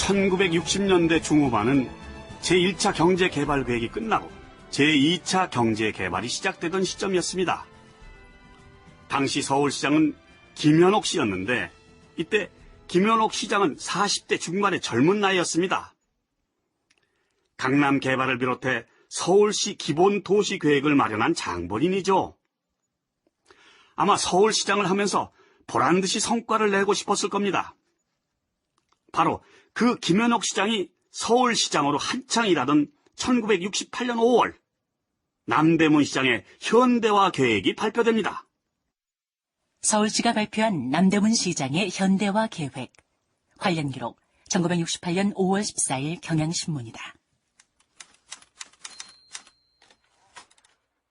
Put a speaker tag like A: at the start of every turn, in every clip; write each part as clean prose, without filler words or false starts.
A: 1960년대 중후반은 제1차 경제개발계획이 끝나고 제2차 경제개발이 시작되던 시점이었습니다. 당시 서울시장은 김현옥 씨였는데 이때 김현옥 시장은 40대 중반의 젊은 나이였습니다. 강남 개발을 비롯해 서울시 기본 도시 계획을 마련한 장본인이죠. 아마 서울시장을 하면서 보란듯이 성과를 내고 싶었을 겁니다. 바로 그 김현옥 시장이 서울시장으로 한창 일하던 1968년 5월 남대문 시장의 현대화 계획이 발표됩니다.
B: 서울시가 발표한 남대문 시장의 현대화 계획. 관련 기록 1968년 5월 14일 경향신문이다.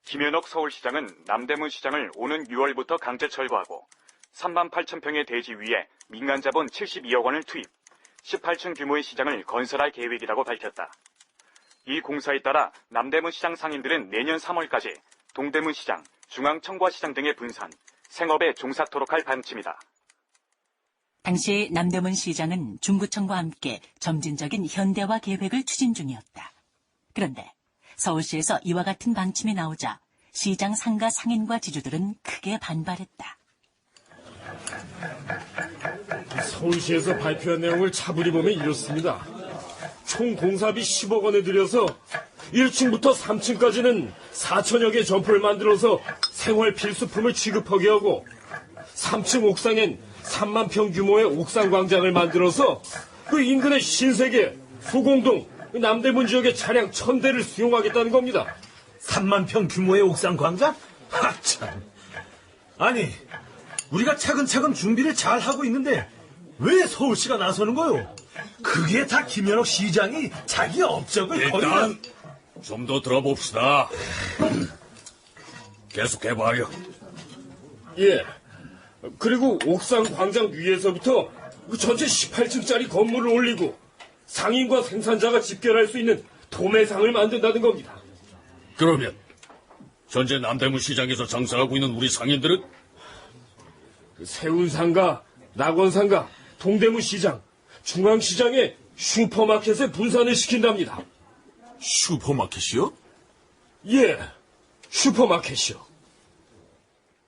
C: 김현옥 서울시장은 남대문 시장을 오는 6월부터 강제 철거하고 3만 8천 평의 대지 위에 민간 자본 72억 원을 투입, 18층 규모의 시장을 건설할 계획이라고 밝혔다. 이 공사에 따라 남대문 시장 상인들은 내년 3월까지 동대문 시장, 중앙청과시장 등의 분산, 생업에 종사토록 할 방침이다.
B: 당시 남대문 시장은 중구청과 함께 점진적인 현대화 계획을 추진 중이었다. 그런데 서울시에서 이와 같은 방침이 나오자 시장 상가 상인과 지주들은 크게 반발했다.
D: 서울시에서 발표한 내용을 차분히 보면 이렇습니다. 총 공사비 10억 원을 들여서 1층부터 3층까지는 4천여 개 점포를 만들어서 생활 필수품을 취급하게 하고 3층 옥상엔 3만 평 규모의 옥상 광장을 만들어서 그 인근의 신세계, 소공동, 남대문 지역의 차량 1000대를 수용하겠다는 겁니다.
E: 3만 평 규모의 옥상 광장? 하참. 아니, 우리가 차근차근 준비를 잘 하고 있는데 왜 서울시가 나서는 거요? 그게 다 김현옥 시장이 자기 업적을
F: 일단 좀 더 들어봅시다. 계속해봐요.
D: 예. 그리고 옥상 광장 위에서부터 그 전체 18층짜리 건물을 올리고 상인과 생산자가 집결할 수 있는 도매상을 만든다는 겁니다.
F: 그러면 현재 남대문 시장에서 장사하고 있는 우리 상인들은?
D: 세운상가, 낙원상가, 동대문 시장, 중앙시장에 슈퍼마켓에 분산을 시킨답니다.
F: 슈퍼마켓이요?
D: 예, 슈퍼마켓이요.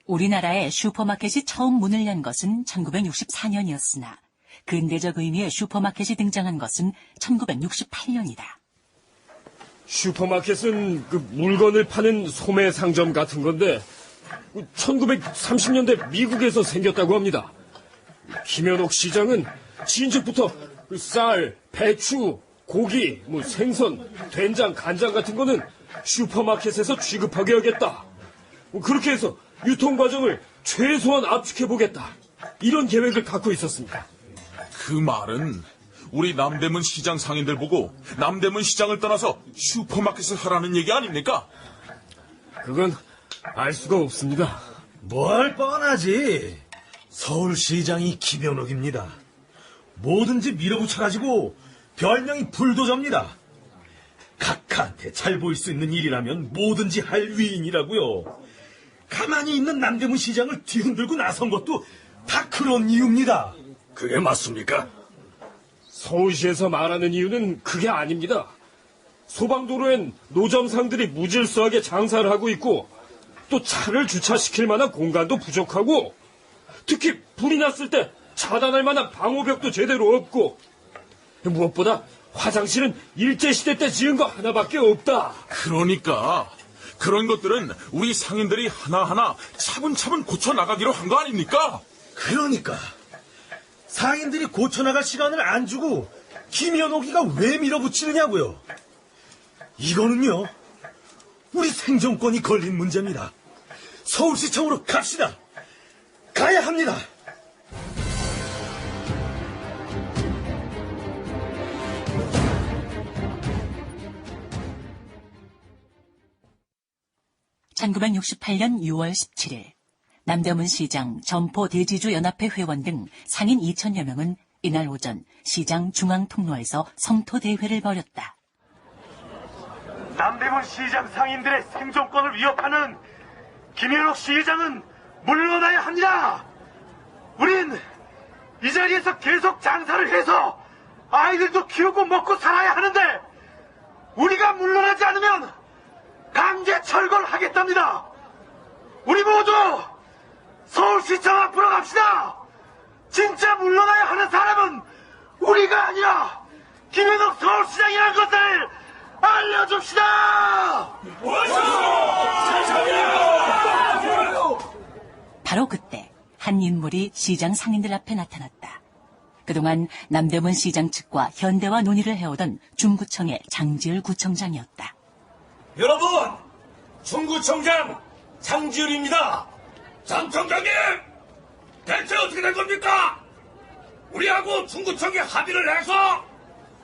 B: 우리나라에 슈퍼마켓이 처음 문을 연 것은 1964년이었으나 근대적 의미의 슈퍼마켓이 등장한 것은 1968년이다.
D: 슈퍼마켓은 그 물건을 파는 소매 상점 같은 건데 1930년대 미국에서 생겼다고 합니다. 김현옥 시장은 진즉부터 쌀, 배추, 고기, 생선, 된장, 간장 같은 거는 슈퍼마켓에서 취급하게 하겠다. 그렇게 해서 유통 과정을 최소한 압축해보겠다. 이런 계획을 갖고 있었습니다.
G: 그 말은 우리 남대문 시장 상인들 보고 남대문 시장을 떠나서 슈퍼마켓을 하라는 얘기 아닙니까?
D: 그건 알 수가 없습니다.
E: 뭘 뻔하지. 서울시장이 김현옥입니다. 뭐든지 밀어붙여가지고 별명이 불도저입니다. 각하한테 잘 보일 수 있는 일이라면 뭐든지 할 위인이라고요. 가만히 있는 남대문 시장을 뒤흔들고 나선 것도 다 그런 이유입니다.
F: 그게 맞습니까?
D: 서울시에서 말하는 이유는 그게 아닙니다. 소방도로엔 노점상들이 무질서하게 장사를 하고 있고 또 차를 주차시킬 만한 공간도 부족하고 특히 불이 났을 때 차단할 만한 방호벽도 제대로 없고 무엇보다 화장실은 일제시대 때 지은 거 하나밖에 없다.
G: 그러니까 그런 것들은 우리 상인들이 하나하나 차분차분 고쳐나가기로 한 거 아닙니까?
E: 그러니까 상인들이 고쳐나갈 시간을 안 주고 김현옥이가 왜 밀어붙이느냐고요. 이거는요 우리 생존권이 걸린 문제입니다. 서울시청으로 갑시다. 가야 합니다.
B: (1968년 6월 17일) 남대문 시장, 점포 대지주 연합회 회원 등 상인 2천여 명은 이날 오전 시장 중앙 통로에서 성토 대회를 벌였다.
H: 남대문 시장 상인들의 생존권을 위협하는 김현옥 시장은 물러나야 합니다. 우린 이 자리에서 계속 장사를 해서 아이들도 키우고 먹고 살아야 하는데 우리가 물러나지 않으면 강제 철거를 하겠답니다. 우리 모두 서울시청 앞으로 갑시다. 진짜 물러나야 하는 사람은 우리가 아니라 김현욱 서울시장이라는 것을 알려줍시다.
B: 바로 그때 한 인물이 시장 상인들 앞에 나타났다. 그동안 남대문 시장 측과 현대와 논의를 해오던 중구청의 장지을 구청장이었다.
E: 여러분, 중구청장 장지을입니다.
F: 장 청장님! 대체 어떻게 된 겁니까? 우리하고 중구청이 합의를 해서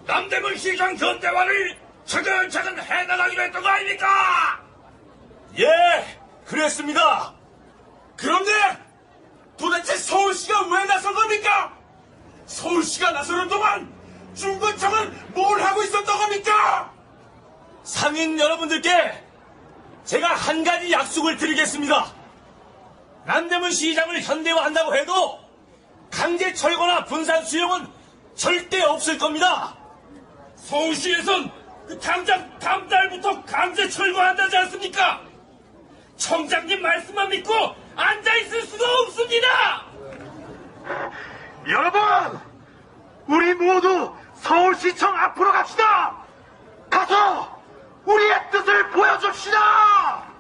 F: 남대문 시장 현대화를 차근차근 해나가기로 했던 거 아닙니까?
E: 예, 그랬습니다. 그런데 도대체 서울시가 왜 나선 겁니까? 서울시가 나서는 동안 중구청은 뭘 하고 있었던 겁니까? 상인 여러분들께 제가 한 가지 약속을 드리겠습니다. 남대문 시장을 현대화한다고 해도 강제 철거나 분산 수용은 절대 없을 겁니다. 서울시에선 당장 다음 달부터 강제 철거한다지 않습니까? 청장님 말씀만 믿고 앉아있을 수가 없습니다.
H: 여러분, 우리 모두 서울시청 앞으로 갑시다. 가서 우리의 뜻을 보여줍시다.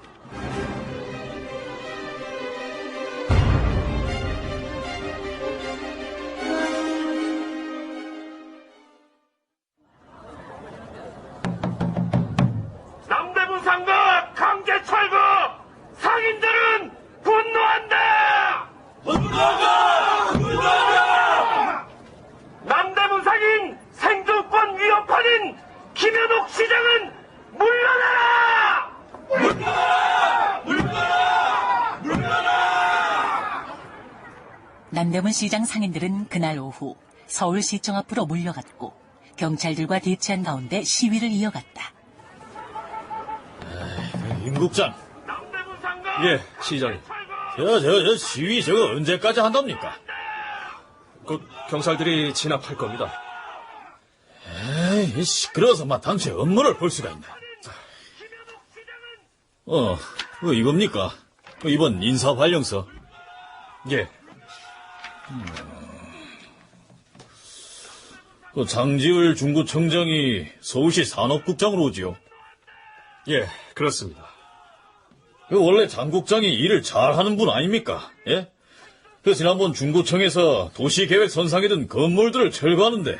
H: 남대문 상가 강제 철거, 상인들은 분노한다. 남대문 상인 생존권 위협하는 김현욱 시장은 물러나라!
B: 남대문 시장 상인들은 그날 오후 서울시청 앞으로 몰려갔고 경찰들과 대치한 가운데 시위를 이어갔다.
E: 임 국장.
H: 남대문 상가
D: 예, 시장님.
E: 저 시위 저거 언제까지 한답니까?
D: 곧 경찰들이 진압할 겁니다.
E: 에이, 시끄러워서 막 당시 업무를 볼 수가 있네. 이겁니까? 이번 인사발령서.
D: 예,
E: 장지을 중구청장이 서울시 산업국장으로 오지요.
D: 예, 그렇습니다.
E: 원래 장국장이 일을 잘하는 분 아닙니까? 예? 지난번 중구청에서 도시계획 선상에 든 건물들을 철거하는데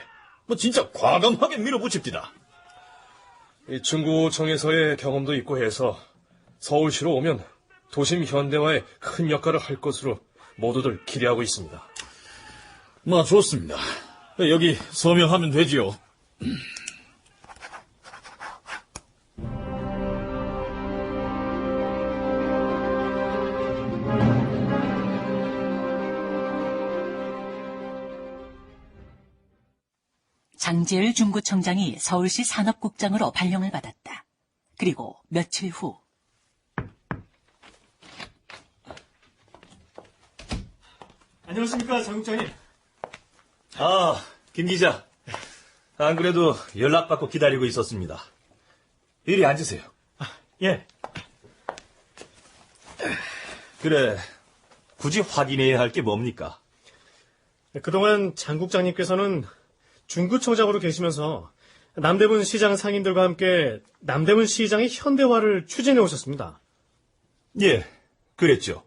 E: 진짜 과감하게 밀어붙입디다.
D: 이 중구청에서의 경험도 있고 해서 서울시로 오면 도심 현대화에 큰 역할을 할 것으로 모두들 기대하고 있습니다.
E: 좋습니다. 여기 서명하면 되지요.
B: 장지을 중구청장이 서울시 산업국장으로 발령을 받았다. 그리고 며칠 후
I: 안녕하십니까, 장국장님.
E: 김 기자. 안 그래도 연락받고 기다리고 있었습니다. 이리 앉으세요.
I: 예.
E: 그래, 굳이 확인해야 할 게 뭡니까?
I: 그동안 장국장님께서는 중구청장으로 계시면서 남대문 시장 상인들과 함께 남대문 시장의 현대화를 추진해 오셨습니다.
E: 예, 그랬죠.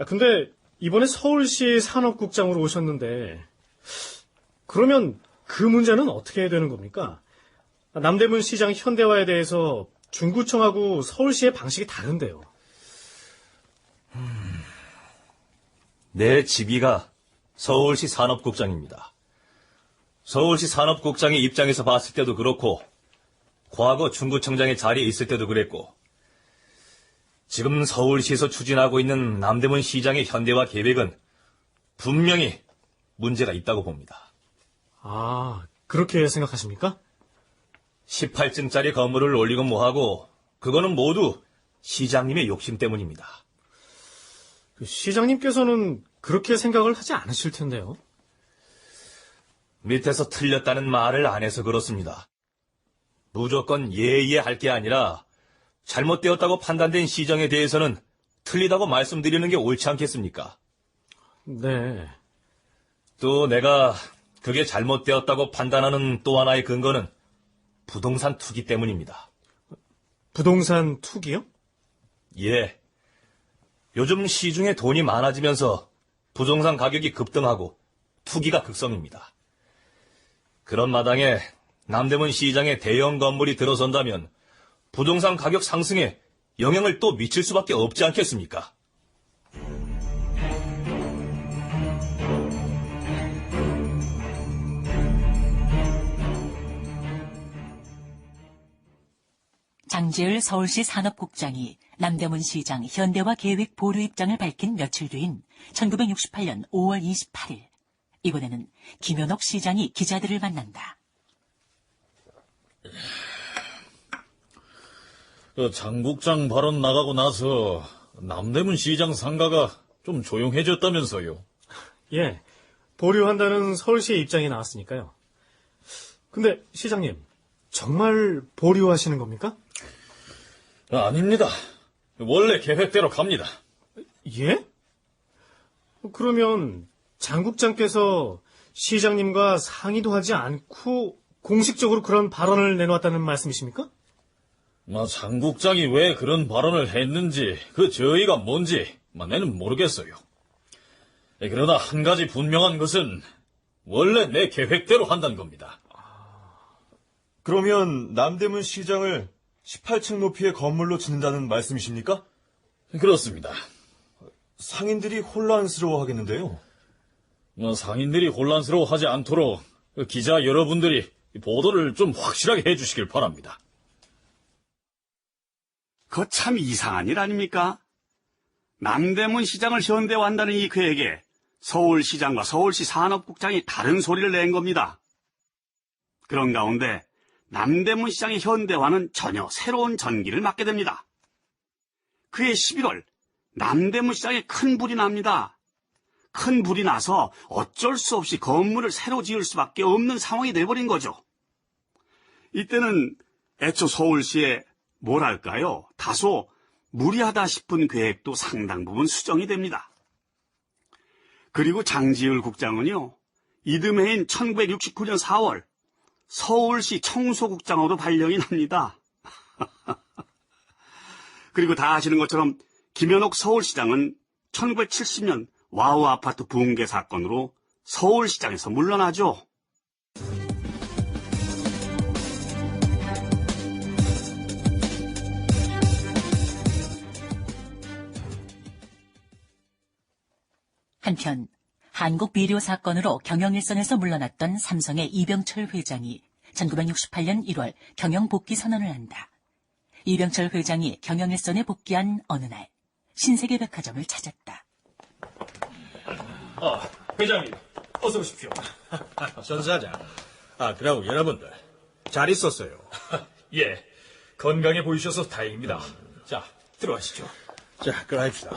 I: 근데 이번에 서울시 산업국장으로 오셨는데 그러면 그 문제는 어떻게 되는 겁니까? 남대문 시장 현대화에 대해서 중구청하고 서울시의 방식이 다른데요.
E: 내 직위가 서울시 산업국장입니다. 서울시 산업국장의 입장에서 봤을 때도 그렇고 과거 중구청장의 자리에 있을 때도 그랬고 지금 서울시에서 추진하고 있는 남대문 시장의 현대화 계획은 분명히 문제가 있다고 봅니다.
I: 아, 그렇게 생각하십니까?
E: 18층짜리 건물을 올리건 뭐하고 그거는 모두 시장님의 욕심 때문입니다.
I: 시장님께서는 그렇게 생각을 하지 않으실 텐데요.
E: 밑에서 틀렸다는 말을 안 해서 그렇습니다. 무조건 예의할 게 아니라 잘못되었다고 판단된 시정에 대해서는 틀리다고 말씀드리는 게 옳지 않겠습니까?
I: 네.
E: 또 내가 그게 잘못되었다고 판단하는 또 하나의 근거는 부동산 투기 때문입니다.
I: 부동산 투기요?
E: 예. 요즘 시중에 돈이 많아지면서 부동산 가격이 급등하고 투기가 극성입니다. 그런 마당에 남대문 시장에 대형 건물이 들어선다면 부동산 가격 상승에 영향을 또 미칠 수밖에 없지 않겠습니까?
B: 장재을 서울시 산업국장이 남대문 시장 현대화 계획 보류 입장을 밝힌 며칠 뒤인 1968년 5월 28일, 이번에는 김현옥 시장이 기자들을 만난다.
J: 장 국장 발언 나가고 나서 남대문 시장 상가가 좀 조용해졌다면서요.
I: 예. 보류한다는 서울시의 입장이 나왔으니까요. 근데 시장님, 정말 보류하시는 겁니까?
J: 아닙니다. 원래 계획대로 갑니다.
I: 예? 그러면 장 국장께서 시장님과 상의도 하지 않고 공식적으로 그런 발언을 내놓았다는 말씀이십니까?
J: 장 국장이 왜 그런 발언을 했는지, 그 저의가 뭔지, 내는 모르겠어요. 그러나 한 가지 분명한 것은 원래 내 계획대로 한다는 겁니다.
K: 그러면 남대문 시장을 18층 높이의 건물로 짓는다는 말씀이십니까?
J: 그렇습니다.
K: 상인들이 혼란스러워 하겠는데요.
J: 상인들이 혼란스러워하지 않도록 기자 여러분들이 보도를 좀 확실하게 해주시길 바랍니다.
A: 그거 참 이상한 일 아닙니까? 남대문 시장을 현대화한다는 이 계획에 서울시장과 서울시 산업국장이 다른 소리를 낸 겁니다. 그런 가운데 남대문 시장의 현대화는 전혀 새로운 전기를 맞게 됩니다. 그해 11월 남대문 시장에 큰 불이 납니다. 큰 불이 나서 어쩔 수 없이 건물을 새로 지을 수밖에 없는 상황이 돼버린 거죠. 이때는 애초 서울시에 뭐랄까요, 다소 무리하다 싶은 계획도 상당 부분 수정이 됩니다. 그리고 장지을 국장은요, 이듬해인 1969년 4월 서울시 청소국장으로 발령이 납니다. 그리고 다 아시는 것처럼 김현옥 서울시장은 1970년 와우 아파트 붕괴 사건으로 서울시장에서 물러나죠.
B: 한편 한국 비료 사건으로 경영일선에서 물러났던 삼성의 이병철 회장이 1968년 1월 경영 복귀 선언을 한다. 이병철 회장이 경영일선에 복귀한 어느 날 신세계백화점을 찾았다.
E: 회장님, 어서 오십시오.
J: 전 사장. 그리고 여러분들, 잘 있었어요.
E: 예, 건강해 보이셔서 다행입니다. 자, 들어가시죠.
J: 자, 그럽시다.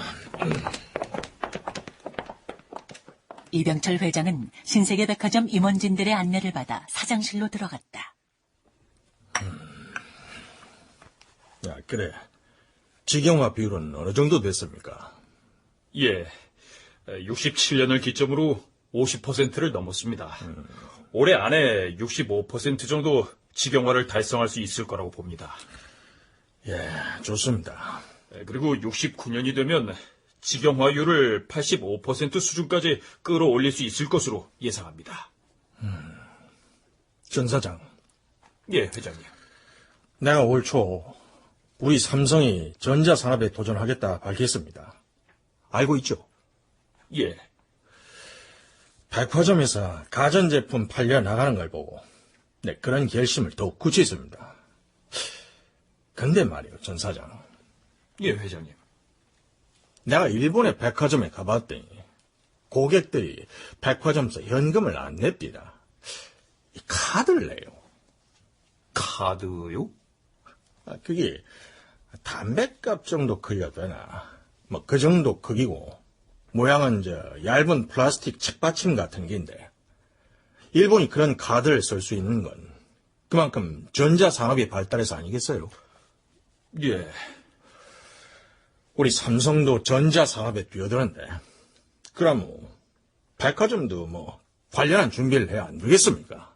B: 이병철 회장은 신세계백화점 임원진들의 안내를 받아 사장실로 들어갔다.
J: 그래. 직영화 비율은 어느 정도 됐습니까?
E: 예, 67년을 기점으로 50%를 넘었습니다. 올해 안에 65% 정도 직영화를 달성할 수 있을 거라고 봅니다.
J: 예, 좋습니다.
E: 그리고 69년이 되면 직영화율을 85% 수준까지 끌어올릴 수 있을 것으로 예상합니다.
J: 전 사장.
E: 예, 회장님.
J: 내가 올 초 우리 삼성이 전자산업에 도전하겠다 밝혔습니다. 알고 있죠?
E: 예.
J: 백화점에서 가전제품 팔려 나가는 걸 보고 그런 결심을 더욱 굳혔습니다. 근데 말이요, 전 사장.
E: 예, 회장님.
J: 내가 일본의 백화점에 가봤더니 고객들이 백화점에서 현금을 안 냅니다. 카드를 내요.
E: 카드요?
J: 그게 담뱃값 정도 크기가 되나. 그 정도 크기고 모양은 얇은 플라스틱 책받침 같은 게인데
E: 일본이 그런 카드를 쓸 수 있는 건 그만큼 전자산업이 발달해서 아니겠어요?
G: 예.
E: 우리 삼성도 전자산업에 뛰어드는데, 그럼 백화점도 관련한 준비를 해야 안 되겠습니까?